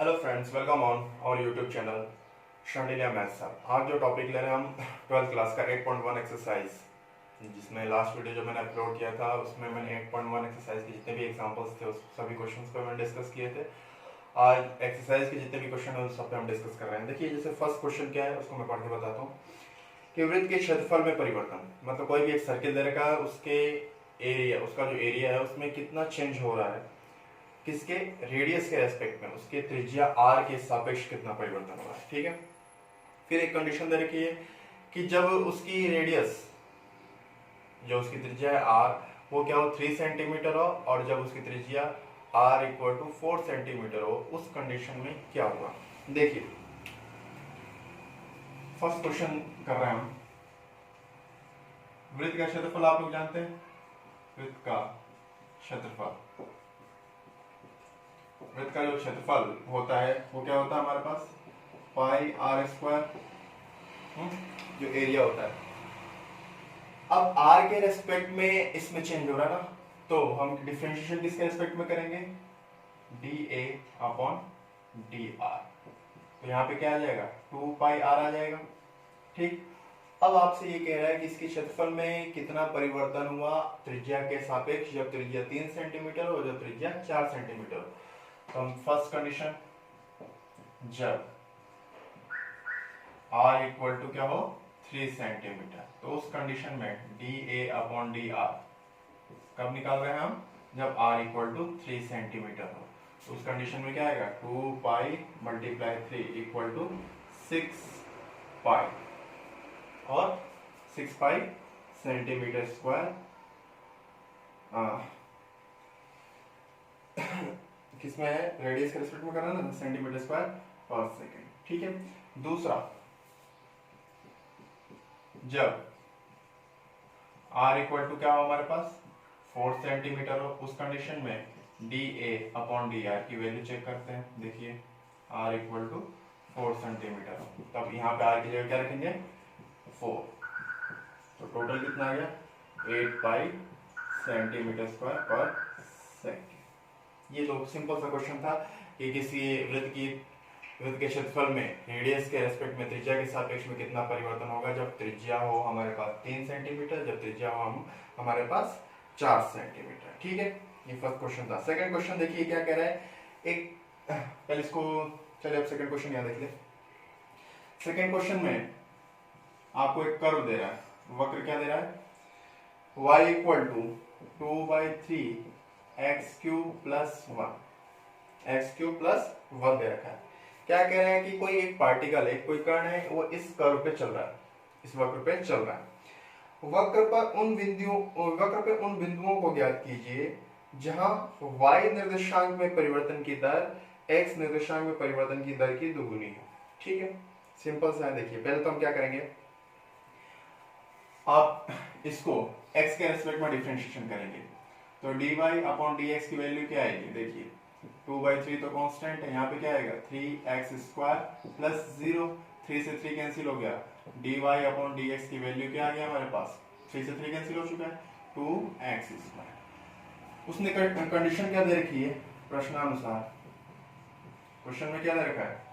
Hello friends, welcome on और YouTube channel Shandilya maths साहब। आज जो टॉपिक ले रहे हैं हम 12th क्लास का 8.1 एक्सरसाइज, जिसमें लास्ट वीडियो जो मैंने अपलोड किया था उसमें मैंने 8.1 एक्सरसाइज के जितने भी एग्जांपल्स थे उस सभी क्वेश्चंस पे मैंने डिस्कस किए थे। आज एक्सरसाइज के जितने भी क्वेश्चन है उस सब पे हम डिस्कस कर रहे हैं। देखिए, जैसे फर्स्ट क्वेश्चन क्या है उसको मैं पढ़ के बताता हूँ कि वृत्त के क्षेत्रफल में परिवर्तन, मतलब कोई भी एक सर्किल दे रखा है, उसके एरिया, उसका जो एरिया है उसमें कितना चेंज हो रहा है, किसके रेडियस के रेस्पेक्ट में, उसके त्रिज्या r के सापेक्ष कितना परिवर्तन हो रहा है। ठीक है, फिर एक कंडीशन दे रखी है कि जब उसकी रेडियस, जो उसकी त्रिज्या है r, वो क्या हो 3 सेंटीमीटर हो, और जब उसकी त्रिज्या r इक्वल टू 4 सेंटीमीटर हो, उस कंडीशन में क्या होगा। देखिए, फर्स्ट क्वेश्चन कर रहे हैं हम। वृत्त का क्षेत्रफल आप लोग जानते हैं, वृत्त का क्षेत्रफल, वृत्त का जो क्षेत्रफल होता है वो क्या होता है हमारे पास, पाई आर स्क्वायर, जो एरिया होता है। अब आर के रेस्पेक्ट में इसमें चेंज हो रहा है ना, तो हम डिफरेंशिएशन किसके रेस्पेक्ट में करेंगे, D A upon D R. तो यहाँ पे क्या आ जाएगा, 2 पाई आर आ जाएगा। ठीक, अब आपसे ये कह रहा है कि इसके क्षेत्रफल में कितना परिवर्तन हुआ त्रिज्या के सापेक्ष, जब त्रिज्या 3 सेंटीमीटर हो, जब त्रिज्या 4 सेंटीमीटर हो। तो हम फर्स्ट कंडीशन, जब r इक्वल टू क्या हो 3 सेंटीमीटर, तो उस कंडीशन में D A upon D R कब निकाल रहे हैं हम, जब r इक्वल टू 3 सेंटीमीटर हो। तो उस कंडीशन में क्या आएगा, 2 पाई मल्टीप्लाई 3 इक्वल टू 6 पाई, और 6 पाई सेंटीमीटर स्क्वायर किसमें है, रेडियस के रिस्पेक्ट में करना ना, सेंटीमीटर स्क्वायर पर सेकेंड। ठीक है, दूसरा, जब r इक्वल टू क्या हो हमारे पास 4 सेंटीमीटर हो, उस कंडीशन में D A upon D R की वैल्यू चेक करते हैं। देखिए, r इक्वल टू 4 सेंटीमीटर हो, तब यहाँ पे r की जगह क्या रखेंगे 4, तो टोटल कितना आ गया 8 पाई सेंटीमीटर स्क्वायर पर सेकेंड। ये तो सिंपल सा क्वेश्चन था कि किसी वृत्त के क्षेत्रफल में रेडियस के रेस्पेक्ट में त्रिज्या के सापेक्ष में कितना परिवर्तन होगा, जब त्रिज्या हो हमारे पास 3 सेंटीमीटर, जब त्रिज्या हो हमारे पास 4 सेंटीमीटर। ठीक है, ये फर्स्ट क्वेश्चन था। सेकंड क्वेश्चन देखिए क्या कह रहा है, एक पहले इसको, चलिए अब सेकंड क्वेश्चन यहाँ देख ले। सेकंड क्वेश्चन में आपको एक कर्व दे रहा है, वक्र क्या दे रहा है, y equal to 2/3 x cube plus 1, x cube plus 1 दे रखा है। क्या कह रहे हैं कि कोई एक पार्टिकल है, कोई कण है, वो इस कर्व पे चल रहा है, इस वक्र पे चल रहा है। वक्र पर उन बिंदुओं को ज्ञात कीजिए जहां y निर्देशांक में परिवर्तन की दर x निर्देशांक में परिवर्तन की दर की दुगुनी है। ठीक है, सिंपल सा है। देखिए, पहले तो हम क्या करेंगे, आप इसको x के रेस्पेक्ट में डिफरेंशिएशन करेंगे, तो dy अपॉन dx की वैल्यू क्या आएगी, देखिए 2/3 तो कांस्टेंट है, यहाँ पे क्या आएगा 3x स्क्वायर प्लस 0, 3 से 3 कैंसिल हो गया, dy अपॉन dx की वैल्यू क्या आ गया हमारे पास, 3 से 3 कैंसिल हो चुका है, 2x स्क्वायर। उसने कंडीशन क्या दे रखी है, प्रश्नानुसार क्वेश्चन में क्या दे रखा है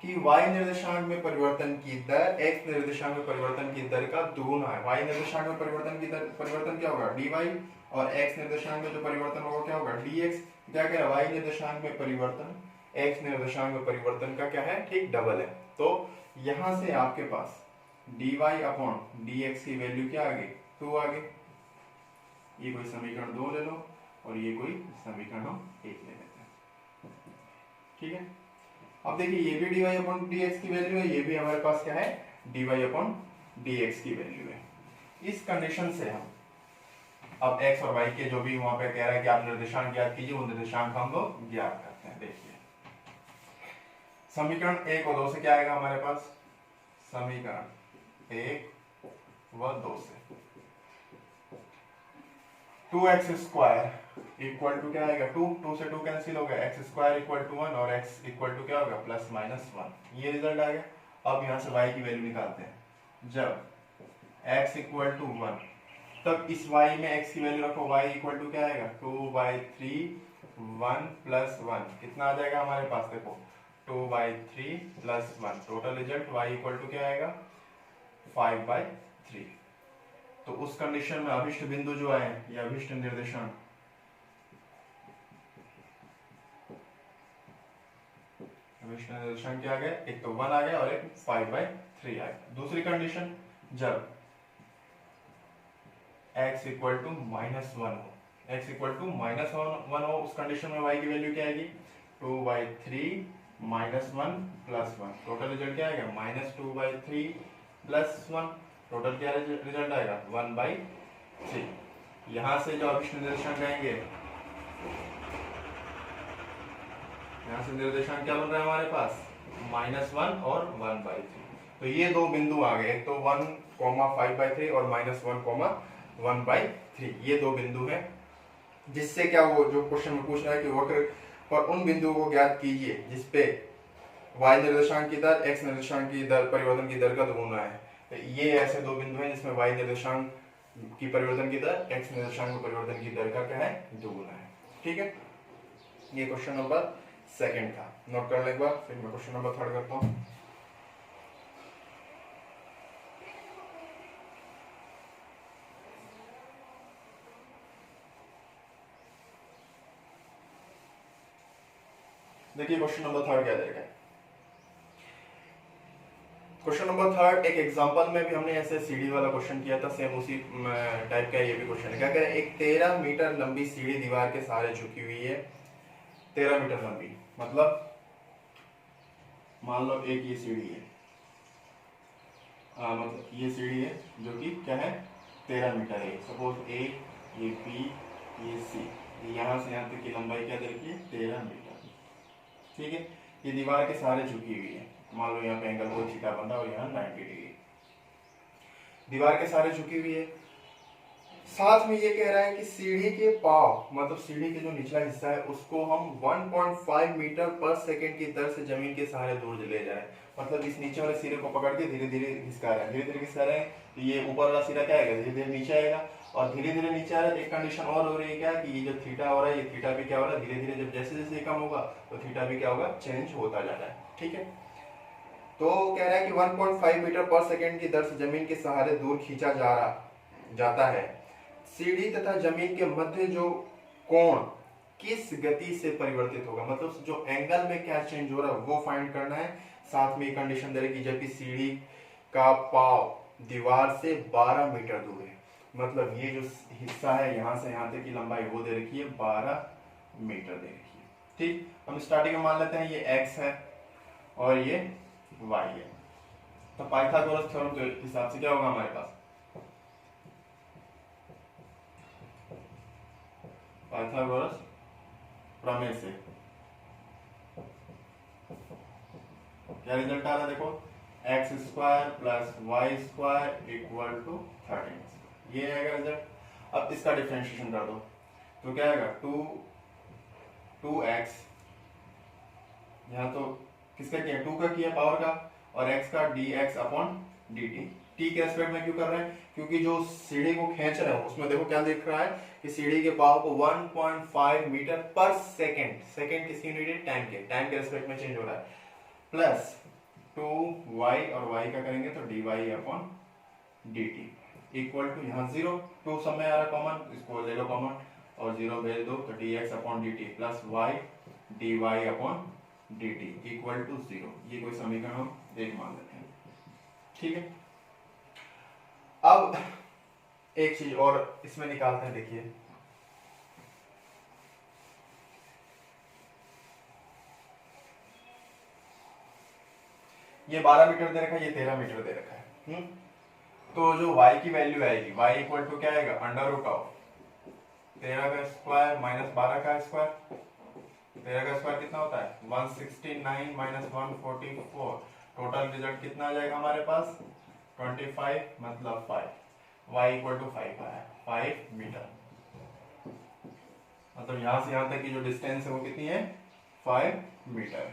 कि y निर्देशांक में परिवर्तन की दर x निर्देशांक में परिवर्तन की दर का दुगुना है। y निर्देशांक में परिवर्तन की दर, परिवर्तन क्या होगा dy, और x निर्देशांक में जो परिवर्तन होगा क्या होगा dx। क्या कह रहा है, y निर्देशांक में परिवर्तन x निर्देशांक में परिवर्तन का क्या है, ठीक डबल है। तो यहां से आपके पास dy अपॉन dx की वैल्यू क्या आ गई, 2 आ गई। ये कोई समीकरण 2 ले लो और ये कोई समीकरण 1 ले लेते हैं। ठीक है, अब देखिए ये भी dy अपॉन dx की वैल्यू है, ये भी हमारे पास क्या है dy अपॉन dx की वैल्यू है। इस कंडीशन से हम अब x और y के जो भी वहां पे कह रहा है कि आप निर्देशांक ज्ञात कीजिए, वो निर्देशांक हम लोग ज्ञात करते हैं। देखिए, समीकरण 1 और 2 से क्या आएगा हमारे पास, समीकरण 1 व 2 से 2x स्क्वायर इक्वल टू क्या आएगा 2 से 2 कैंसिल हो गया, x स्क्वायर इक्वल टू 1 और x इक्वल टू क्या होगा प्लस माइनस 1, ये रिजल्ट आ गया। अब यहाँ से y की वैल्यू निकालते हैं, जब x इक्वल टू 1 तब इस y में x की वैल्यू रखो, y इक्वल टू क्या आएगा 2/3 1 प्लस 1 कितना आ जाएगा हमारे पास, देखो 2/3 plus 1, total result y equal to क्या आएगा 5/3। तो उस कंडीशन में अभिष्ट बिंदु जो आए ये अभिष्ट निर्देशांक, अभिष्ट निर्देशांक क्या आ गया, एक तो 1 आ गया और एक 5/3 आ गया। दूसरी कंडीशन जब x इक्वल टू -1 हो, x इक्वल टू -1 हो, उस कंडीशन में y की वैल्यू क्या आएगी 2/3 -1 प्लस 1, टोटल रिजल्ट क्या आएगा -2/3 प्लस 1, टोटल क्या रिजल्ट आएगा 1/3। यहां से जो अभिष्ट निर्देशांक आएंगे, यहां से निर्देशांक क्या बन रहा है हमारे पास -1 और 1/3। तो ये दो बिंदु आ गए, एक तो 1, 5/3 और -1, 1/3, ये दो बिंदु हैं। जिससे क्या वो जो क्वेश्चन में पूछ रहा है कि वक्र पर उन बिंदुओं को ज्ञात कीजिए जिसपे y निर्देशांक की दर x निर्देशांक की दर परिवर्तन की दर का दोगुना है। तो ये ऐसे दो बिंदु हैं जिसमें y निर्देशांक की परिवर्तन की दर x निर्देशांक परिवर्तन की दर का क्या है दोगुना है। ठीक है, ये क्वेश्चन नंबर सेकंड था, नोट कर ले एक बार, फिर मैं क्वेश्चन नंबर थर्ड करता हूँ। देखिए क्वेश्चन नंबर थर्ड क्या देगा। क्वेश्चन नंबर थर्ड एक एग्जांपल में भी हमने ऐसे सीढ़ी वाला क्वेश्चन किया था, सेम उसी टाइप का ये भी क्वेश्चन है। क्या कह रहा है, एक 13 मीटर लंबी सीढ़ी दीवार के सहारे झुकी हुई है, 13 मीटर लंबी, मतलब मान लो एक ये सीढ़ी है, मतलब ये सीढ़ी है जो कि क्या है 13 मीटर है। सपोज ए, ये बी, ये सी, यहाँ से यहाँ तक की लंबाई क्या दे रखी है 13 मीटर। ठीक है, ये दीवार के सहारे झुकी हुई है, मान लो यहाँ पे एंगल को थीटा बन रहा है और यहाँ 90 डिग्री, दीवार के सहारे झुकी हुई है। साथ में ये कह रहा है कि सीढ़ी के पांव, मतलब सीढ़ी के जो निचला हिस्सा है उसको हम 1.5 मीटर पर सेकंड की दर से जमीन के सहारे दूर ले जाए। मतलब इस नीचे वाले सिरे को पकड़ के धीरे धीरे घिसका रहे हैं, धीरे धीरे घिसका रहे हैं, तो ये ऊपर वाला सिरा क्या आएगा धीरे धीरे नीचे आएगा, और धीरे धीरे नीचे आ रहा है। एक कंडीशन और हो रही है क्या कि ये जो थीटा हो रहा है, ये थीटा भी क्या हो रहा है धीरे धीरे, जब जैसे जैसे कम होगा तो थीटा भी क्या होगा चेंज होता जा रहा है। ठीक है, तो कह रहा है कि 1.5 मीटर पर सेकंड की दर से जमीन के सहारे दूर खींचा जाता है। सीढ़ी तथा जमीन के मध्य जो कोण किस गति से परिवर्तित होगा, मतलब जो एंगल में क्या चेंज हो रहा है वो फाइंड करना है। साथ में कंडीशन दे रही कि जबकि सीढ़ी का पाव दीवार से 12 मीटर दूर है, मतलब ये जो हिस्सा है यहाँ से यहाँ तक की लंबाई वो दे रखी है 12 मीटर दे रखी है। ठीक, हम स्टार्टिंग में मान लेते हैं ये x है और ये y है। तो पाइथागोरस थ्योरम के हिसाब से क्या होगा हमारे पास, पाइथागोरस प्रमेय से क्या रिजल्ट आ रहा है, देखो x square plus y square equal to 13, ये आएगा रिजल्ट। अब इसका डिफरेंशिएशन कर दो तो क्या आएगा 2x, यहाँ तो किसका किया 2 का किया पावर का, और x का dx अपॉन dt। t के रेस्पेक्ट में क्यों कर रहे हैं, क्योंकि जो सीढ़ी को खींच रहे हैं उसमें देखो क्या दिख रहा है कि सीढ़ी के पाव को 1.5 मीटर पर सेकंड, सेकंड किसकी यूनिट है टाइम के रेस्पेक्ट में चेंज हो रहा है, प्लस 2y और y का करेंगे तो dy upon dt equal to यहाँ 0, 2 सब में आ रहा कॉमन, इसको ले लो कॉमन और 0 भेज दो तो dx upon dt plus y dy upon dt equal to 0। ये कोई समीकरण हम एक मान लेते हैं। ठीक है, अब एक चीज और इसमें निकालते हैं, देखिए ये 12 मीटर दे रखा है, ये 13 मीटर दे रखा है। तो जो y की वैल्यू आएगी y इक्वल टू क्या आएगा अंडर रूट ऑफ 13 का स्क्वायर माइनस 12 का स्क्वायर, 13 का स्क्वायर कितना होता है 169 माइनस 144, टोटल रिजल्ट कितना आ जाएगा हमारे पास 25, मतलब 5, y इक्वल टू 5 आया, 5 मीटर, मतलब यहां से यहां तक की जो डिस्टेंस है वो कितनी है 5 मीटर।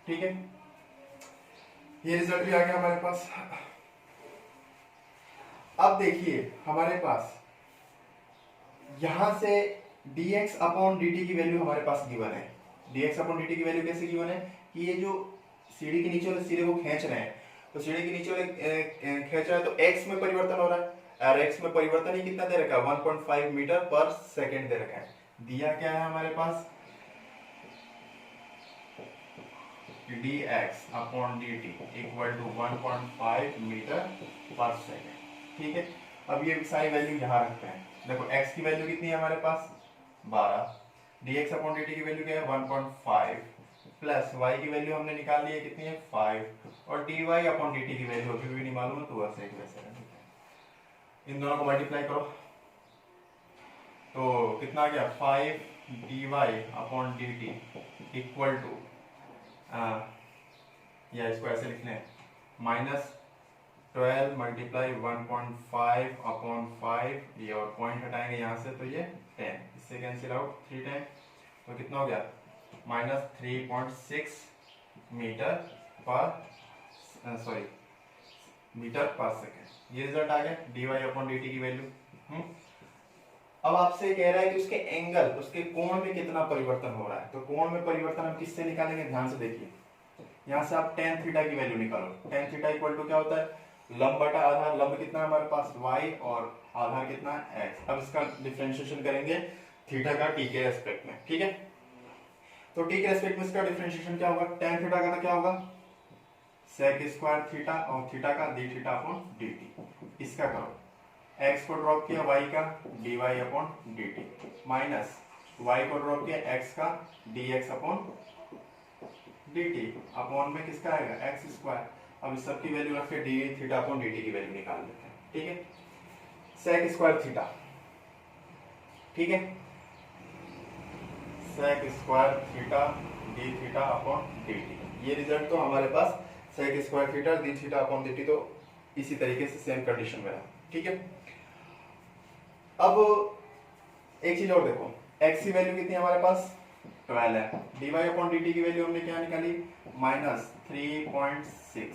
ठीक है, ये रिजल्ट भी आ गया हमारे पास। अब देखिए हमारे पास यहां से dx अपॉन dt की वैल्यू हमारे पास गिवन है। dx अपॉन dt की वैल्यू कैसे गिवन है कि ये जो सीढ़ी के नीचे वाले सिरे को खींच रहे हैं, तो सीढ़ी के नीचे वाले खींच रहा है तो x में परिवर्तन हो रहा है, और x में परिवर्तन ही कितना दे रखा है 1.5 मीटर पर सेकंड दे रखा है। दिया क्या है हमारे पास dx upon dt equal to 1.5 metre पर सेकंड। ठीक है, अब ये सारी वैल्यू यहाँ रखते हैं। देखो x की वैल्यू कितनी है हमारे पास 12, dx अपॉन dt की वैल्यू क्या है 1.5 प्लस y की वैल्यू हमने निकाल ली है कितनी है 5, और dy अपॉन dt की वैल्यू अभी भी नहीं मालूम है तो वैसे एक वैसे रहने। इन दोनों को मल्टीप्लाई करो तो कितना आ गया 5 dy upon dt equal to, या इसको ऐसे लिख लें -12 मल्टीप्लाई 1.5 अपॉन 5, ये और पॉइंट हटाएंगे यहाँ से तो ये 10, इससे कैंसिल आउट 3 10, तो कितना हो गया -3.6 मीटर पर मीटर पर सेकेंड। ये रिजल्ट आ गया dy अपॉन dt की वैल्यू। अब आपसे कह रहा है कि उसके एंगल, उसके कोण में कितना परिवर्तन हो रहा है, तो कोण में परिवर्तन हम किससे निकालेंगे, ध्यान से देखिए। यहाँ से आप tan थीटा की वैल्यू निकालो। tan थीटा इक्वल टू क्या होता है लंब बटा आधार। लंब कितना है हमारे पास y और आधार कितना है x। अब इसका डिफरेंशिएशन करेंगे थीटा का t के रेस्पेक्ट में। ठीक है, तो t के रेस्पेक्ट में इसका डिफरेंशिएशन क्या होगा, tan थीटा का तो क्या होगा sec स्क्वायर थीटा और थीटा का d थीटा अपॉन dt। इसका करो, x को ड्रॉप किया y का dy upon dt minus y को ड्रॉप किया x का dx अपॉन dt अपॉन में किसका आएगा x स्क्वायर। अब इस सब की वैल्यू रख के डी थीटा अपॉन dt की वैल्यू निकाल लेते हैं। ठीक है, sec स्क्वायर थीटा, ठीक है sec square theta d theta upon dt। ये रिजल्ट तो हमारे पास sec square theta d theta upon dt तो इसी तरीके से सेम कंडीशन में है। ठीक है, अब एक चीज और देखो, x की वैल्यू कितनी है हमारे पास 12 है, dy अपॉन dt की वैल्यू हमने क्या निकाली -3.6,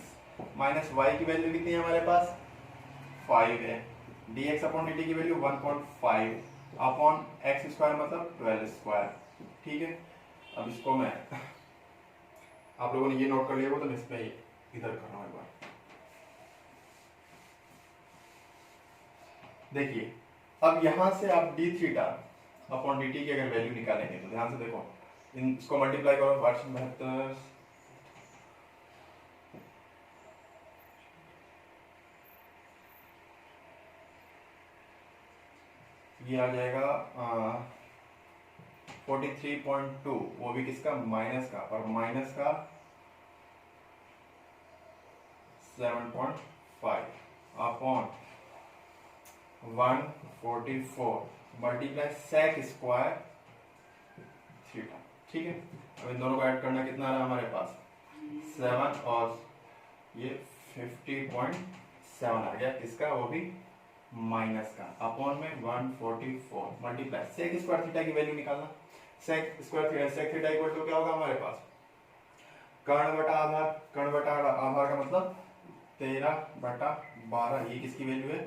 माइनस y की वैल्यू कितनी है हमारे पास 5 है, dx अपॉन dt की वैल्यू 1.5 अपॉन x स्क्वायर मतलब 12 स्क्वायर। ठीक है, अब इसको मैं आप लोगों ने ये नोट कर लिया हो तो मैं इसमें इधर कर रहा हूँ एक बार। देखिए अब यहां से आप d थीटा अपॉन dt की अगर वैल्यू निकालेंगे तो ध्यान से देखो, इसको मल्टीप्लाई करो 872, ये आ जाएगा 43.2, वो भी किसका माइनस का, और माइनस का 7.5 upon 144 multiply sec square theta. ठीक है, अब इन दोनों को ऐड करना कितना आ रहा है हमारे पास 7 और ये 50.7 आ गया, किसका वो भी माइनस का, अपॉन में 144 मल्टीप्लाई sec स्क्वायर थीटा की वैल्यू निकालना। sec square theta sec theta equal to क्या होगा हमारे पास कर्ण बटा आधार। कर्ण बटा आधार का मतलब 13/12, ये किसकी वैल्यू है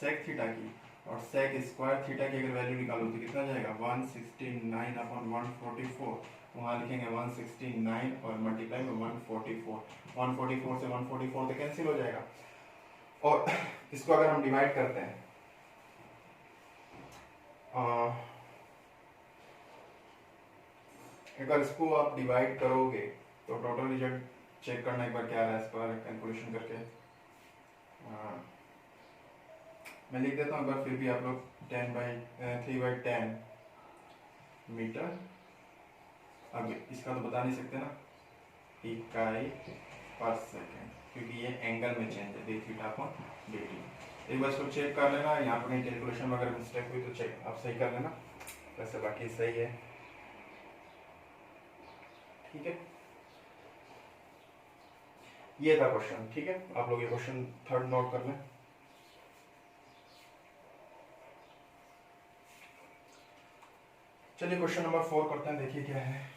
sec थीटा की, और sec स्क्वायर थीटा की अगर वैल्यू निकालो तो कितना जाएगा 169 अपॉन 144, वहां लिखेंगे 169 और मल्टीप्लाई में 144 से 144 तो कैंसिल हो जाएगा। और इसको अगर हम डिवाइड करते हैं एक बार इसको आप डिवाइड करोगे तो टोटल रिजल्ट चेक करना एक बार क्या रहा है, इस पर कैलकुलेशन करके मैं लिख देता हूँ एक बार, फिर भी आप लोग 3/10 मीटर, अब इसका तो बता नहीं सकते ना इकाई पर सेकेंड, क्योंकि ये एंगल में चेंज है d थीटा अपॉन dt। एक बार इसको चेक कर लेना, यहाँ पर कहीं कैलकुलेशन में अगर मिस्टेक हुई तो चेक आप सही कर लेना, वैसे बाकी सही है। ठीक है, ये था क्वेश्चन। ठीक है, आप लोग ये क्वेश्चन थर्ड नोट कर लें। चलिए क्वेश्चन नंबर 4 करते हैं, देखिए क्या है।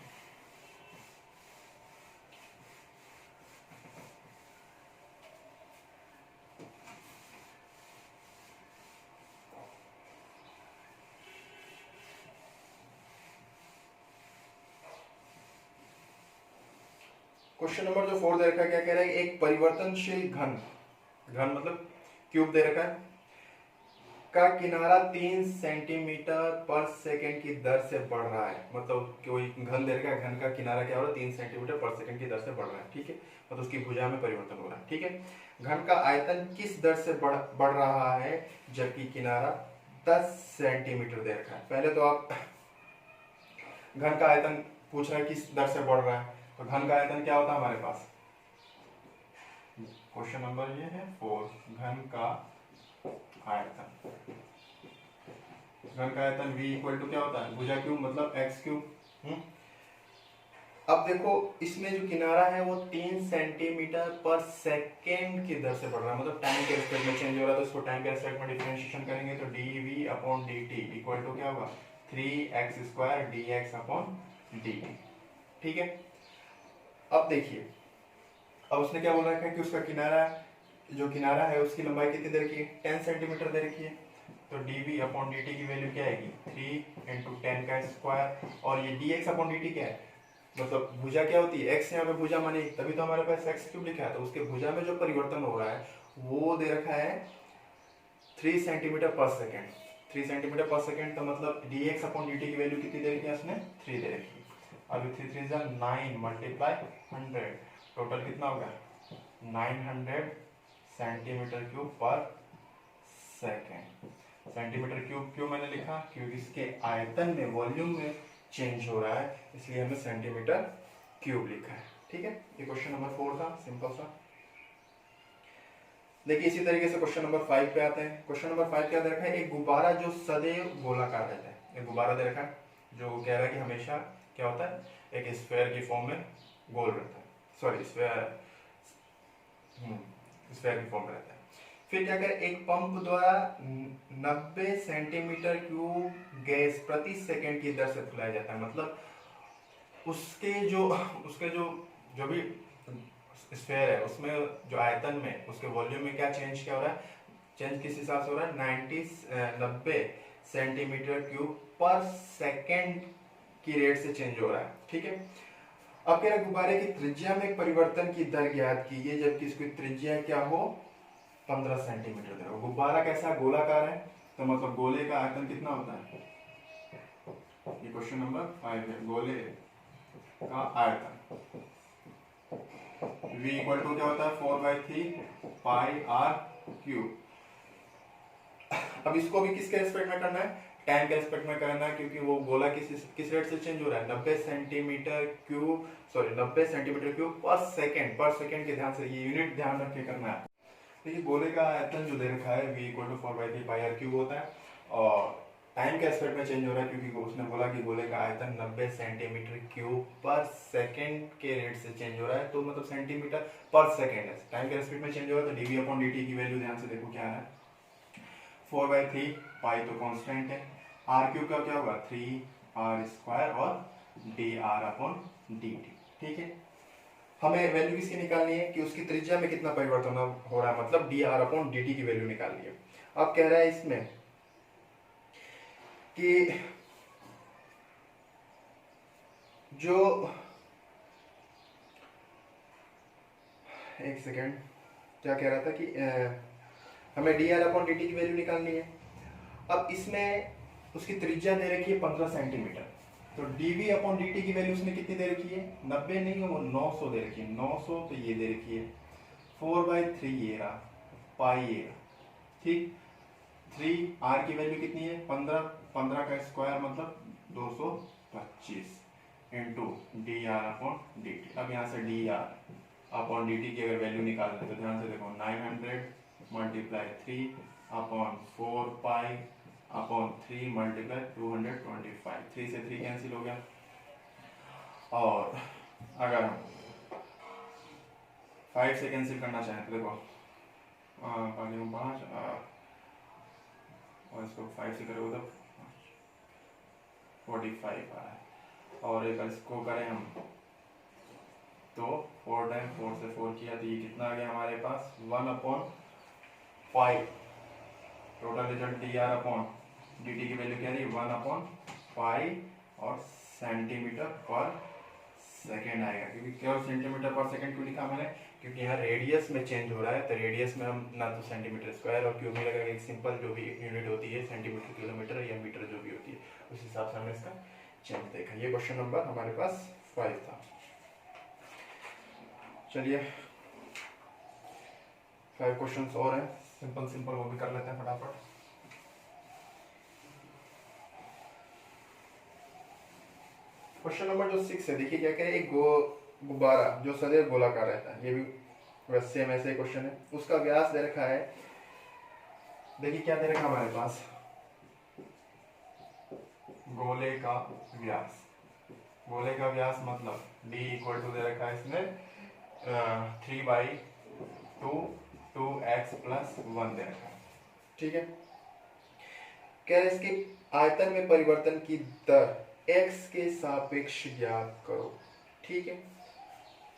क्वेश्चन नंबर जो 4 दे रखा है, क्या कह रहा है, एक परिवर्तनशील घन, घन मतलब क्यूब दे रखा है, का किनारा 3 सेंटीमीटर पर सेकंड की दर से बढ़ रहा है। मतलब कोई घन दे रखा है, घन का किनारा क्या हो रहा है, 3 सेंटीमीटर पर सेकंड की दर से बढ़ रहा है, ठीक है, मतलब उसकी भुजा में परिवर्तन हो रहा है, ठीक है। घन का आयतन किस दर से बढ़ रहा है जबकि किनारा 10 सेंटीमीटर दे रखा है। पहले तो आप घन का आयतन पूछ रहा है किस दर से बढ़ रहा है, तो घन का आयतन क्या होता है हमारे पास, क्वेश्चन नंबर ये है 4, घन का आयतन, घन का आयतन v इक्वल टू क्या होता है, भुजा क्यूब मतलब x क्यूब। अब देखो इसमें जो किनारा है वो 3 सेंटीमीटर पर सेकेंड की दर से बढ़ रहा है, मतलब टाइम के रिस्पेक्ट में चेंज हो रहा है, तो इसको टाइम के रिस्पेक्ट में डिफरेंशिएशन करेंगे तो dv upon dt equal to क्या होगा, 3x square dx upon dt, ठीक है। अब देखिए, अब उसने क्या बोल रखा है कि उसका किनारा, जो किनारा है उसकी लंबाई कितनी दे रखी है, 10 सेंटीमीटर दे रखी है, तो dv अपॉन dt की वैल्यू क्या आएगी, 3 इंटू 10 का स्क्वायर, और ये dx अपॉन dt क्या है, मतलब भुजा क्या होती है, x यहाँ पे भुजा मानी, तभी तो हमारे पास x क्यूब लिखा है, तो उसके भुजा में जो परिवर्तन हो रहा है वो दे रखा है 3 सेंटीमीटर पर सेकेंड, 3 सेंटीमीटर पर सेकेंड, तो मतलब dx अपॉन dt की वैल्यू कितनी दे रखी है उसने, 3 दे रखी है। अभी 3 3 जा 9 मल्टीप्लाई 100, टोटल कितना होगा 900 सेंटीमीटर क्यूब पर सेकेंड। सेंटीमीटर क्यूब क्यों मैंने लिखा, क्योंकि इसके आयतन में, वॉल्यूम में चेंज हो रहा है, इसलिए हमने सेंटीमीटर क्यूब लिखा है, ठीक है। ये क्वेश्चन नंबर 4 था, सिंपल सा। देखिए इसी तरीके से क्वेश्चन नंबर 5 पे आते हैं। क्वेश्चन नंबर 5 क्या दे रखा है, एक गुब्बारा जो सदैव गोलाकार रहता है, एक गुब्बारा दे रखा है जो कह रहा है कि हमेशा क्या होता है, एक स्फीयर की फॉर्म में गोल रहता है, सॉरी स्फीयर की फॉर्म रहता है। फिर क्या करें, एक पंप द्वारा 90 सेंटीमीटर क्यूब गैस प्रति सेकंड की दर से फुलाया जाता है, मतलब उसके जो जो भी स्फीयर है उसमें जो आयतन में, उसके वॉल्यूम में क्या चेंज क्या हो रहा है, चेंज किस हिसाब से हो रहा है, 90 सेंटीमीटर क्यूब पर सेकंड की रेट से चेंज हो रहा है, ठीक है। अब कह रहा है गुब्बारे की त्रिज्या में परिवर्तन की दर ज्ञात कीजिए जबकि इसकी त्रिज्या क्या हो, 15 सेंटीमीटर दे। गुब्बारा कैसा गोलाकार है, तो मतलब गोले का आयतन कितना होता है, ये क्वेश्चन नंबर 5 है, गोले का आयतन v इक्वल टू क्या होता है, 4/3 पाई आर क्यूब। अब इसको भी किसके रेस्पेक्ट में करना है, टाइम के रेस्पेक्ट में करना है, क्योंकि वो गोला किस रेट से चेंज हो रहा है, 90 centimetre cube, sorry 90 centimetre cube पर सेकंड के ध्यान से, ये यूनिट ध्यान रख के करना है। देखिए गोले का आयतन जो दे रखा है v equal to 4/3 pi r cube होता है, और टाइम के एस्पेक्ट में चेंज हो रहा है क्योंकि उसने बोला कि गोले का आयतन 90 सेंटीमीटर क्यूब पर सेकंड के रेट से चेंज हो रहा है, तो मतलब सेंटीमीटर पर सेकंड है, टाइम के एस्पेक्ट में चेंज हो रहा है, तो dv अपॉन dt की वैल्यू ध्यान से देखो क्या है, 4/3 पाई तो कांस्टेंट है, r क्यूब का क्या होगा 3r स्क्वायर और dr अपॉन dt, ठीक है। हमें वैल्यू किसकी निकालनी है कि उसकी त्रिज्या में कितना परिवर्तन हो रहा है, मतलब dr अपॉन dt की वैल्यू निकालनी है। अब कह रहा है इसमें कि जो, एक सेकेंड, क्या कह रहा था कि हमें dr अपॉन dt की वैल्यू निकालनी है। अब इसमें उसकी त्रिज्या दे रखी है 15 सेंटीमीटर, तो dv अपॉन dt की वैल्यू उसने कितनी दे रखी है, 90 नहीं है वो 900 दे रखी है, 900 तो ये दे रखी है 4/3 ये रहा, पाई ये रहा, ठीक। 3r की वैल्यू कितनी है 15, 15 का स्क्वायर मतलब 225 इंटू dr अपॉन dt। अब यहाँ से dr अपॉन dt की अगर वैल्यू निकालना है तो ध्यान से देखो 900 multiply 3 upon 4 pi upon 3 multiply 225, 3 से 3 कैंसिल हो गया, और अगर हम 5 से कैंसिल करना चाहें तो देखो 5 और इसको 5 से करोगे तो 45 आ रहा है, और एक इसको करें हम तो 4 टाइम 4 से 4 किया तो ये कितना आ गया हमारे पास 1/5, total result dr upon dt की वैल्यू क्या रही 1/5 और सेंटीमीटर पर सेकेंड आएगा, क्योंकि केवल सेंटीमीटर पर सेकंड क्यों लिखा मैंने, क्योंकि यहाँ रेडियस में चेंज हो रहा है, तो रेडियस में हम ना तो सेंटीमीटर स्क्वायर और क्यूब में लगेगा, एक सिंपल जो भी यूनिट होती है सेंटीमीटर किलोमीटर या मीटर जो भी होती है उस हिसाब से हमने इसका चेंज देखा। ये क्वेश्चन नंबर हमारे पास 5 था। चलिए 5 क्वेश्चंस और हैं, सिंपल सिंपल, वो भी कर लेते हैं फटाफट। क्वेश्चन नंबर जो 6 है, देखिए क्या कह रहे हैं, एक गुब्बारा जो सदैव गोलाकार रहता है, ये भी बस सेम ऐसे ही क्वेश्चन है। उसका व्यास दे रखा है, देखिए क्या दे रखा है हमारे पास, गोले का व्यास। गोले का व्यास मतलब d इक्वल टू दे रखा है इसमें 3/2 2x + 1 दे रखा है, ठीक है। कह रहे इसके आयतन में परिवर्तन की दर x के सापेक्ष ज्ञात करो, ठीक है।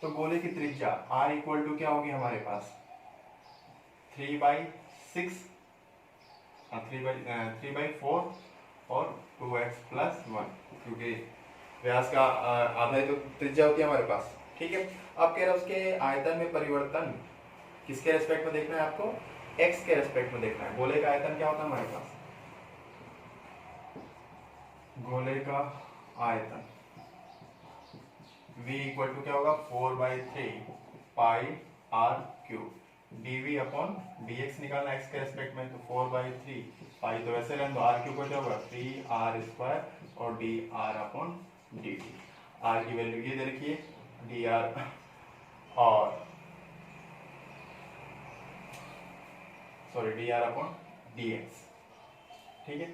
तो गोले की त्रिज्या r इक्वल टू क्या होगी हमारे पास 3/6 3/4 और 2x + 1, क्योंकि व्यास का आधा ही तो त्रिज्या होती है हमारे पास, ठीक है। अब कह रहा है उसके आयतन में परिवर्तन किसके रेस्पेक्ट में देखना है आपको, x के रेस्पेक्ट में देखना है। गोले का आयतन क्या होता है हमारे पास, गोले का आयतन v इक्वल टू क्या होगा 4/3 πr³ dv/dx निकालना x के रेस्पेक्ट में, तो 4/3 पाई तो वैसे रहने दो, r³ को क्या होगा 3r² और dr/dt। r की वैल्यू ये दे रखिए dr और dr/dx, ठीक है।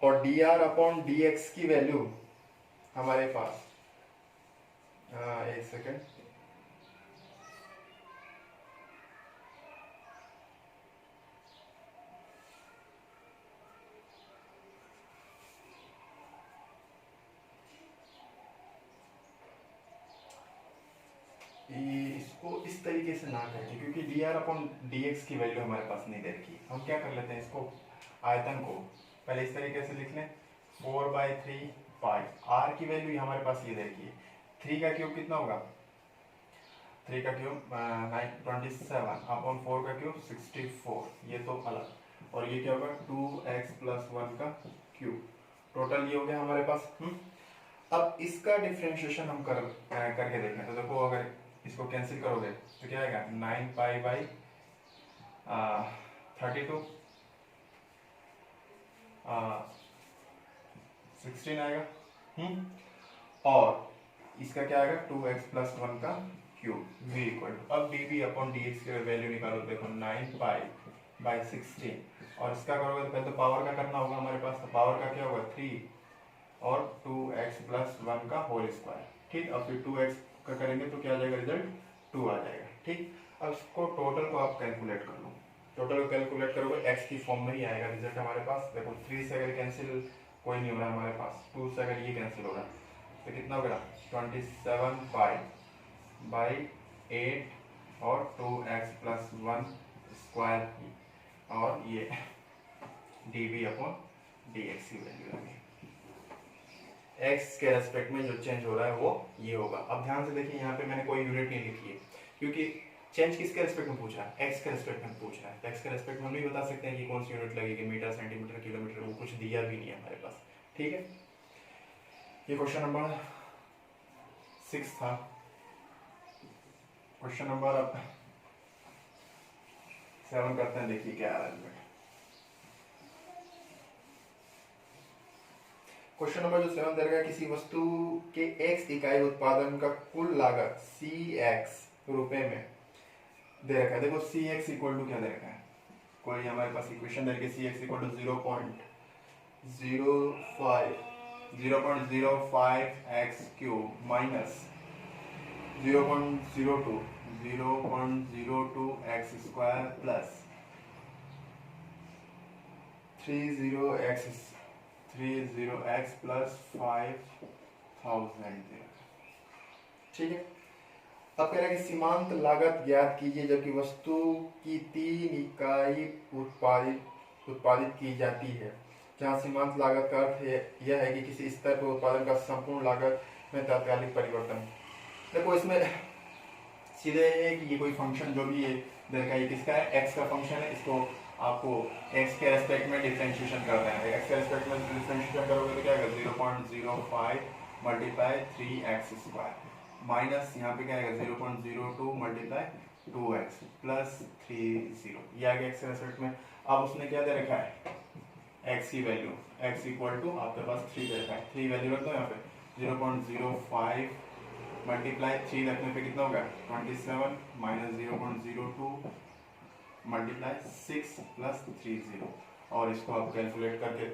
और dr/dx की वैल्यू हमारे पास एक सेकेंड, इसको इस तरीके से ना करके, क्योंकि dr/dx की वैल्यू हमारे पास नहीं दे रखी, हम क्या कर लेते हैं, इसको आयतन को पहले इस तरीके से लिख लें 4/3 पाई, r की वैल्यू हमारे पास ये दे रखी है, 3 का क्यूब कितना होगा, 3 का क्यूब 27/4 का क्यूब 64, ये तो अलग, और ये क्या होगा 2x + 1 का क्यूब, टोटल ये हो गया हमारे पास। अब इसका डिफरेंशिएशन हम करके देखें, तो देखो अगर इसको कैंसिल करोगे तो क्या आएगा 9π/32 16 आएगा, और इसका क्या आएगा 2x + 1 का क्यूब v इक्वल टू, अब dv/dx की वैल्यू निकालो, देखो 9π/16, और इसका करोगे तो पहले तो पावर का करना होगा हमारे पास, तो पावर का क्या होगा 3 और 2x + 1 का होल स्क्वायर, ठीक। अब फिर 2x का करेंगे तो क्या आ जाएगा, रिजल्ट 2 आ जाएगा, ठीक। अब इसको टोटल को आप कैलकुलेट कर लो, टोटल को कैलकुलेट करोगे x की फॉर्म में ही आएगा रिजल्ट हमारे पास। देखो 3 से अगर कैंसिल कोई नहीं हो रहा हमारे पास, 2 से अगर ये कैंसिल हो रहा है तो कितना होगा 27π/8 और 2x + 1 स्क्वायर, और ये dv/dx की वैल्यू आएगी। x के रेस्पेक्ट में जो चेंज हो रहा है वो ये होगा। अब ध्यान से देखिए, यहाँ पे मैंने कोई यूनिट नहीं लिखी है, क्योंकि चेंज किसके रेस्पेक्ट में पूछ रहा है, x के रेस्पेक्ट में पूछ रहा है, तो x के रेस्पेक्ट में हम नहीं बता सकते हैं कि कौन सी यूनिट लगेगी, मीटर सेंटीमीटर किलोमीटर, वो कुछ दिया भी नहीं है हमारे पास, ठीक है। ये क्वेश्चन नंबर 6 था। क्वेश्चन नंबर अब 7 करते हैं, देखिए क्या आ रहा है। क्वेश्चन नंबर जो 7 दे रखा है, किसी वस्तु के x इकाई उत्पादन का कुल लागत cx रुपए में दे रखा है। देखो cx इक्वल टू क्या दे रखा है, कोई हमारे पास इक्वेशन दे रखी है, cx equal to 0.05x³ minus 0.02x² plus 30x + 5000, ठीक है। अब कह रहा है कि सीमांत लागत ज्ञात कीजिए जबकि वस्तु की 3 इकाई उत्पादित की जाती है, जहाँ सीमांत लागत का अर्थ यह है कि किसी स्तर पर उत्पादन का संपूर्ण लागत में तात्कालिक परिवर्तन। देखो इसमें सीधे है कि ये कोई फंक्शन जो भी है इधर का, ये किसका है, एक्स का फंक्शन है, इसको आपको एक्स के रेस्पेक्ट में डिफरेंशिएशन करना है। एक्स के रेस्पेक्ट में डिफरेंशिएशन करोगे तो क्या आएगा 0.05 मल्टीप्लाई 3x² माइनस यहाँ पे क्या आएगा 0.02 मल्टीप्लाई 2x प्लस 30, ये आ गया एक्स के रेस्पेक्ट में। अब उसने क्या दे रखा है, x की वैल्यू, x इक्वल टू आपके पास 3 दे रखा है, 3 वैल्यू रख दो यहाँ पे 0.05 मल्टीप्लाई 3 रखने पे कितना होगा 27 माइनस 0.02 मल्टीप्लाई 6 प्लस 30, और इसको आप कैलकुलेट करके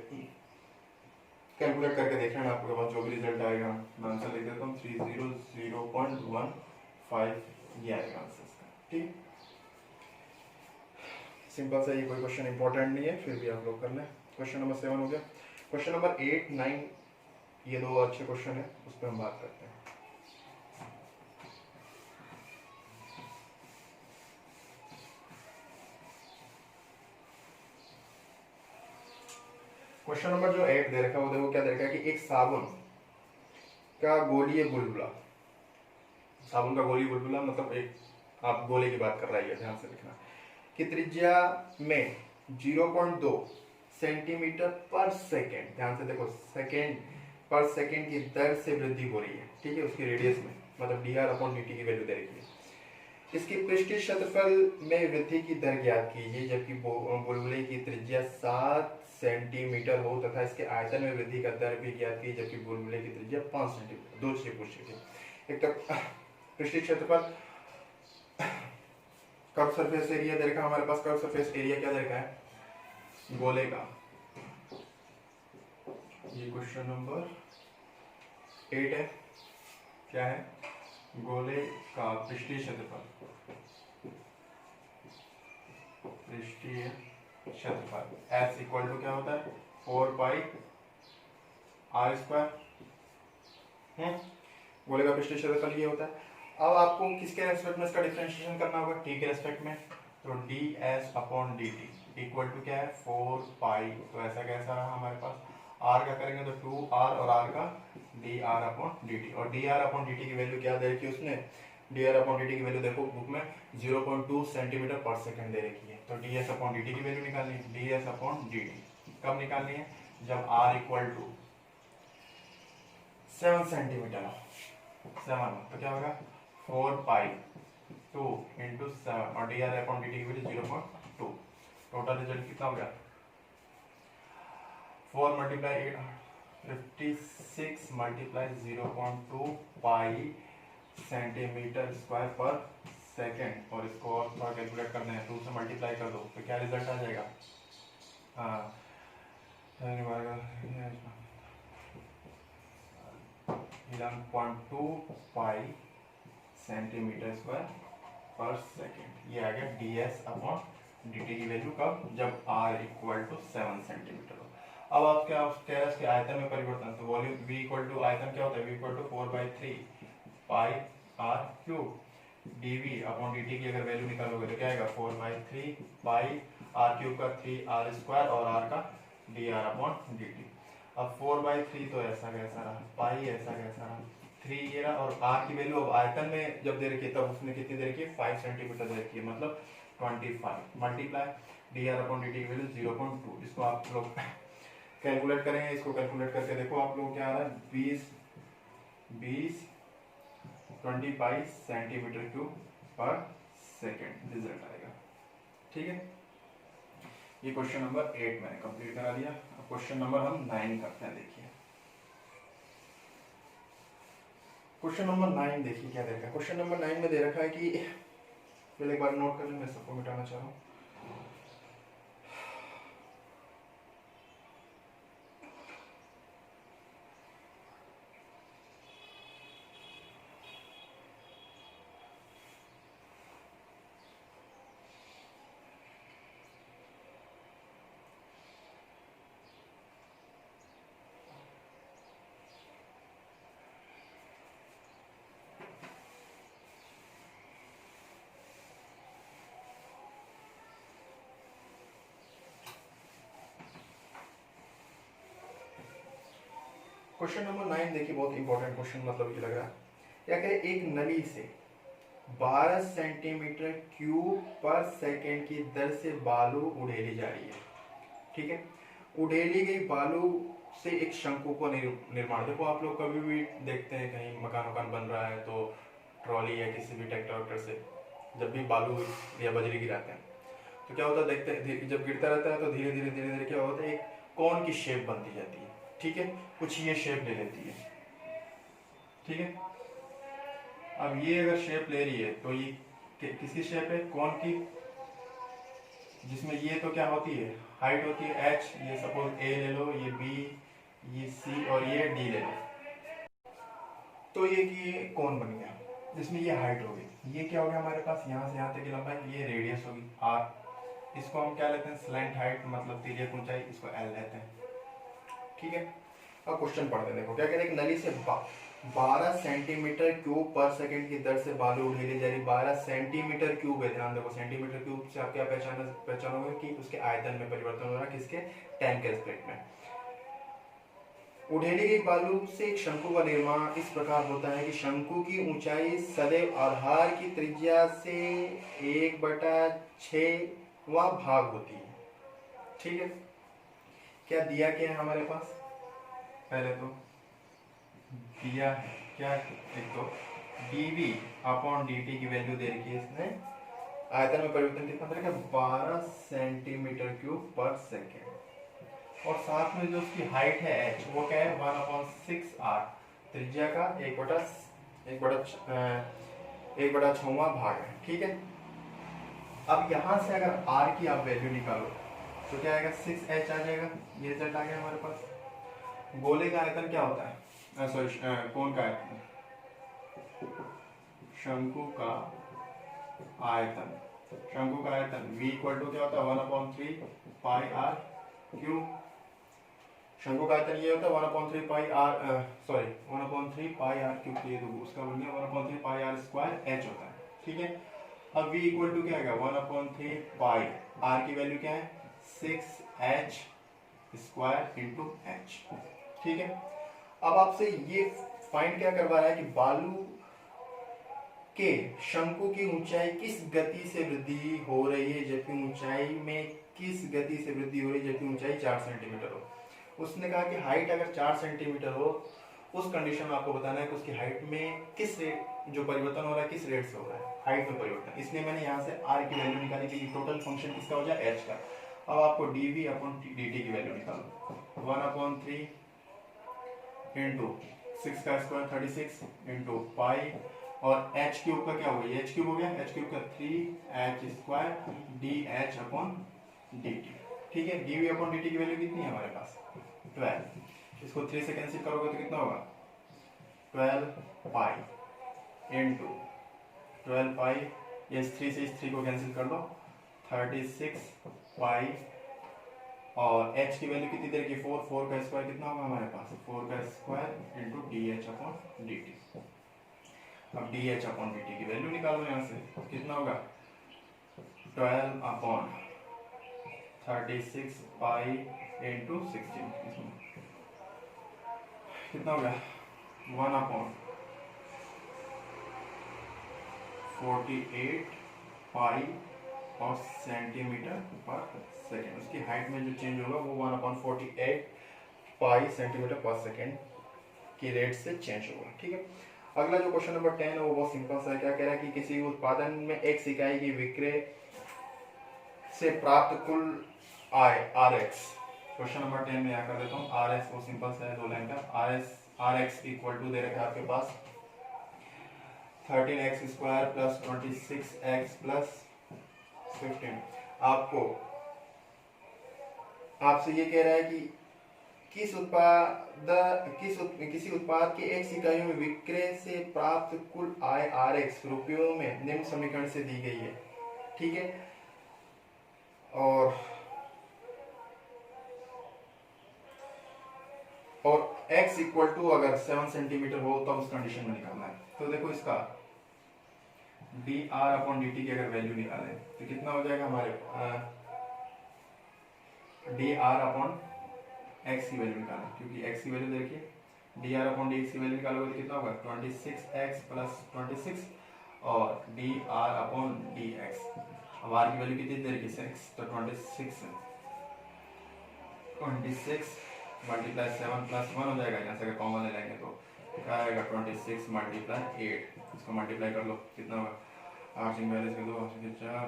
देख लेना, आपके पास जो भी रिजल्ट आएगा। मैं आंसर लिख देता हूँ 300.15, ये आएगा आंसर इसका। ठीक, सिंपल सा, ये कोई क्वेश्चन इंपॉर्टेंट नहीं है, फिर भी आप लोग कर लें। क्वेश्चन नंबर 7 हो गया। क्वेश्चन नंबर 8, 9 ये दो अच्छे क्वेश्चन है, उस पर हम बात करते हैं। क्वेश्चन नंबर जो 8 दे रखा है वो देखो क्या दे रखा है कि एक साबुन का गोलीय बुलबुला, साबुन का गोलीय बुलबुला मतलब एक आप गोले की बात कर रहा है, ध्यान से लिखना, कि त्रिज्या में 0.2 सेंटीमीटर पर सेकेंड, ध्यान से देखो सेकेंड पर सेकेंड की दर से वृद्धि हो रही है। ठीक है, उसकी रेडियस में मतलब dr/dt की वैल्यू दे रखी है। इसकी पृष्ठीय क्षेत्रफल में वृद्धि की दर ज्ञात कीजिए जबकि बुलबुले की त्रिज्या 7 सेंटीमीटर हो तथा इसके आयतन में वृद्धि का दर भी ज्ञात कीजिए जबकि बुलबुले की त्रिज्या 5 सेंटीमीटर। दो चीजें पूछ रही है, एक तो पृष्ठीय क्षेत्रफल, कर्व सरफेस एरिया दे रखा है हमारे पास, कर्व सरफेस एरिया क्या दे रखा है गोले का, ये क्वेश्चन नंबर 8 है, क्या है गोले का पृष्ठीय क्षेत्रफल, पृष्ठीय क्षेत्रफल S इक्वल टू क्या होता है 4 पाई r²। गोले का पृष्ठीय क्षेत्रफल ये होता है। अब आपको किसके रेस्पेक्ट में इसका डिफरेंशिएशन करना होगा, t के रेस्पेक्ट में, तो ds/dt इक्वल टू क्या है 4 पाई, तो ऐसा कैसा रहा हमारे पास, r का करेंगे तो 2r और r का dr/dt, और dr/dt की वैल्यू क्या दे रखी है उसने, dr/dt की वैल्यू देखो बुक में 0.2 सेंटीमीटर पर सेकंड दे रखी है। तो ds/dt की वैल्यू निकालनी है, ds/dt कब निकालनी है, जब r इक्वल टू 7 सेंटीमीटर हो, 7 तो क्या होगा 4 पाई 2 इंटू 7 और dr/dt की वैल्यू 0.2, टोटल रिजल्ट कितना हो गया 4 मल्टीप्लाई 8 56 मल्टीप्लाई 0.2 पाई सेंटीमीटर स्क्वायर पर सेकेंड, और इसको और थोड़ा कैलकुलेट करना है, 2 से मल्टीप्लाई कर दो तो क्या रिजल्ट आ जाएगा, 11.2 पाई सेंटीमीटर स्क्वायर पर सेकेंड, ये आ गया ds/dt की वैल्यू कब, जब r इक्वल टू 7 सेंटीमीटर हो। अब आप क्या कह रहे हैं, आयतन में परिवर्तन, तो वॉल्यूम v इक्वल टू आयतन क्या होता है, v equal to 4/3 pi r³ dv/dt की अगर वैल्यू निकालोगे तो क्या आएगा 4/3 पाई r³ का 3r² और r का dr/dt। अब 4/3 तो ऐसा कैसा रहा, पाई ऐसा कैसा रहा, 3 ये रहा, और r की वैल्यू अब आयतन में जब दे रखी है तब उसने कितनी दे रखी है 5 सेंटीमीटर दे रखी है, मतलब 25 मल्टीप्लाई dr/dt की वैल्यू 0.2, इसको आप लोग कैलकुलेट करेंगे, इसको कैलकुलेट करके देखो आप लोग क्या आ रहा है 25 सेंटीमीटर क्यूब पर सेकेंड रिजल्ट आएगा। ठीक है, ये क्वेश्चन नंबर 8 मैंने कंप्लीट करा दिया। अब क्वेश्चन नंबर हम 9 करते हैं, देखिए क्वेश्चन नंबर 9 देखिए क्या दे रखा है। क्वेश्चन नंबर 9 में दे रखा है कि पहले एक बार नोट कर लें, मैं सबको मिटाना चाह रहा हूँ। क्वेश्चन नंबर 9 देखिए, बहुत इंपॉर्टेंट क्वेश्चन मतलब ये लग रहा है। क्या करें, एक नली से 12 सेंटीमीटर क्यूब पर सेकंड की दर से बालू उड़ेली जा रही है। ठीक है, उड़ेली गई बालू से एक शंकु को निर्माण, देखो आप लोग कभी भी देखते हैं कहीं मकान वकान बन रहा है तो ट्रॉली या किसी भी ट्रैक्टर वैक्टर से जब भी बालू या बजरी गिराते हैं तो क्या होता है, देखते हैं जब गिरता रहता है तो धीरे धीरे धीरे धीरे क्या होता है, एक कौन की शेप बनती जाती है। ठीक है, कुछ ये शेप ले लेती है। ठीक है, अब ये अगर शेप ले रही है तो ये किसकी शेप है, कौन की, जिसमें ये तो क्या होती है, हाइट होती है h, ये सपोज a ले लो, ये b, ये c और ये d ले लो, तो ये कौन बन गया जिसमें ये हाइट होगी। ये क्या हो गया हमारे पास, यहाँ से यहाँ तक की लंबाई, ये रेडियस होगी r, इसको हम क्या लेते हैं, स्लैंट हाइट मतलब तिर्यक ऊंचाई, इसको l लेते हैं। ठीक है, अब क्वेश्चन पढ़ते हैं। देखो क्या कहते हैं, एक नली से 12 सेंटीमीटर क्यूब पर सेकंड की दर से बालू उड़ेली जा रही। 12 सेंटीमीटर क्यूब है, ध्यान देखो, सेंटीमीटर क्यूब से आप क्या पहचानोगे कि उसके आयतन में परिवर्तन हो रहा है, किसके, टाइम के रिस्पेक्ट में। उड़ेली गई बालू से एक शंकु का निर्माण इस प्रकार होता है कि शंकु की ऊंचाई सदैव आधार की त्रिज्या से 1/6वां भाग होती है। ठीक है, क्या दिया क्या है हमारे पास, पहले तो दिया है क्या, एक तो dv अपॉन dt की वैल्यू दे रखी है इसने, आयतन में परिवर्तन कितना करेगा, 12 सेंटीमीटर क्यूब पर सेकेंड, और साथ में जो उसकी हाइट है h, वो क्या है, 1/6r, त्रिज्या का 1/6वां भाग है। ठीक है, अब यहां से अगर r की आप वैल्यू निकालो तो क्या आएगा, 6h आ जाएगा, ये रिजल्ट आ गया हमारे पास। गोले का आयतन क्या होता है, सॉरी कौन का आयतन, शंकु का आयतन, शंकु का आयतन v इक्वल टू क्या होता है, 1/3 पाई r क्यूब। शंकु का आयतन ये होता है 1/3 पाई r, सॉरी 1/3 पाई r क्यूब, ये तो उसका बन गया 1/3 पाई r स्क्वायर h होता है। ठीक है, अब v इक्वल टू क्या आएगा, 1/3 पाई, r की वैल्यू क्या है, 6h स्क्वायर इंटू h। ठीक है, अब आपसे ये फाइंड क्या करवा रहा है कि बालू के शंकु की ऊंचाई किस गति से वृद्धि हो रही है, जबकि ऊंचाई में किस गति से वृद्धि हो रही है जबकि ऊंचाई 4 सेंटीमीटर हो। उसने कहा कि हाइट अगर 4 सेंटीमीटर हो, उस कंडीशन में आपको बताना है कि उसकी हाइट में किस रेट, जो परिवर्तन हो रहा है किस रेट से हो रहा है, हाइट में परिवर्तन। इसलिए मैंने यहाँ से r की वैल्यू निकाली कि टोटल फंक्शन किसका हो जाए, h का। अब आपको dv अपॉन dt की वैल्यू निकालो, 1/3 इंटू 6 का स्क्वायर 36 इंटू पाई, और h क्यूब का क्या होगा, ये h क्यूब हो गया, h क्यूब का 3h square dh upon dt। ठीक है, dv अपॉन dt की वैल्यू कितनी है हमारे पास, 12, इसको 3 से कैंसिल करोगे तो कितना होगा, 12 पाई इंटू 12 पाई, ये 3 से इस 3 को कैंसिल कर दो, 36 पाई, और h की वैल्यू कितनी देर की, 4 का स्क्वायर कितना होगा हमारे पास, 4 का square into dh upon dt। अब dh अपॉन dt की वैल्यू निकालो यहाँ से, कितना होगा, 12 अपॉन 36 पाई इंटू 16, कितना हो गया, 1/48 पाई और सेंटीमीटर पर सेकेंड। उसकी हाइट में जो चेंज होगा वो 1/48 पाई सेंटीमीटर पर सेकेंड की रेट से चेंज होगा। ठीक है, अगला जो क्वेश्चन नंबर 10 है वो बहुत सिंपल सा है। क्या कह रहा है कि किसी उत्पादन में एक इकाई की विक्रय से प्राप्त कुल आय RX। क्वेश्चन नंबर 10 में यहाँ कर देता हूँ, RX वो सिंपल सा है, 2 लाइन का। RX इक्वल टू दे रखा है आपके पास 13x square plus 26x plus 15। आपसे ये कह रहा है कि किसी उत्पाद के x इकाइयों में विक्रय से प्राप्त कुल आय RX रुपयों में निम्न समीकरण से दी गई है। ठीक है, और x इक्वल टू अगर 7 सेंटीमीटर हो तब उस कंडीशन में निकालना है। तो देखो इसका dr अपॉन dt की अगर वैल्यू निकालें तो कितना हो जाएगा हमारे, dr अपॉन x की वैल्यू निकालें, क्योंकि x की वैल्यू देखिए D R upon D x की वैल्यू निकालोगे तो कितना होगा 26x प्लस 26 और D R upon D x. अब आर की वैल्यू कितनी दे रही है 6, तो 26 मल्टीप्लाई 7 प्लस 1 हो जाएगा, यहाँ से अगर कॉमन ले लेंगे तो क्या आएगा 26 मल्टीप्लाई 8, इसको मल्टीप्लाई कर लो कितना होगा 8 42 के 2 8 के 4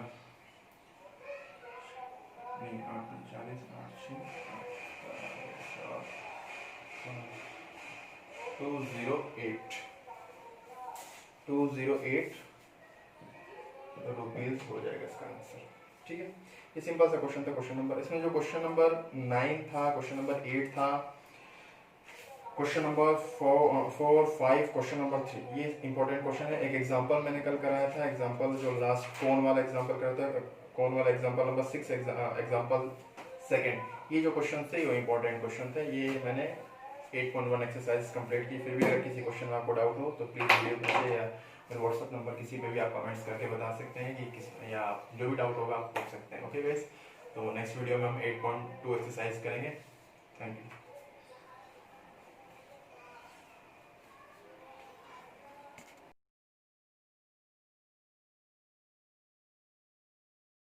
नहीं 8 40 8 208 रुपीज हो जाएगा इसका आंसर। ठीक है, ये सिंपल सा क्वेश्चन था। क्वेश्चन नंबर इसमें जो क्वेश्चन नंबर 9 था, क्वेश्चन नंबर 8 था, क्वेश्चन नंबर 4 5 क्वेश्चन नंबर 3, ये इंपॉर्टेंट क्वेश्चन है। एक एग्जांपल मैंने कल कराया था, एग्जांपल जो लास्ट कौन वाला एग्जांपल कराया था, कौन वाला एग्जांपल नंबर 6 एग्जांपल सेकंड, ये जो क्वेश्चन थे ये इंपॉर्टेंट क्वेश्चन थे। ये मैंने 8.1 एक्सरसाइज कंप्लीट की। फिर भी अगर किसी क्वेश्चन में आपको डाउट हो तो प्लीज़ वीडियो नीचे या मेरे व्हाट्सअप नंबर किसी पे भी आप कमेंट्स करके बता सकते हैं कि किस, या जो भी डाउट होगा आप पूछ सकते हैं। ओके गाइस, तो नेक्स्ट वीडियो में हम 8.2 एक्सरसाइज करेंगे। Thank you.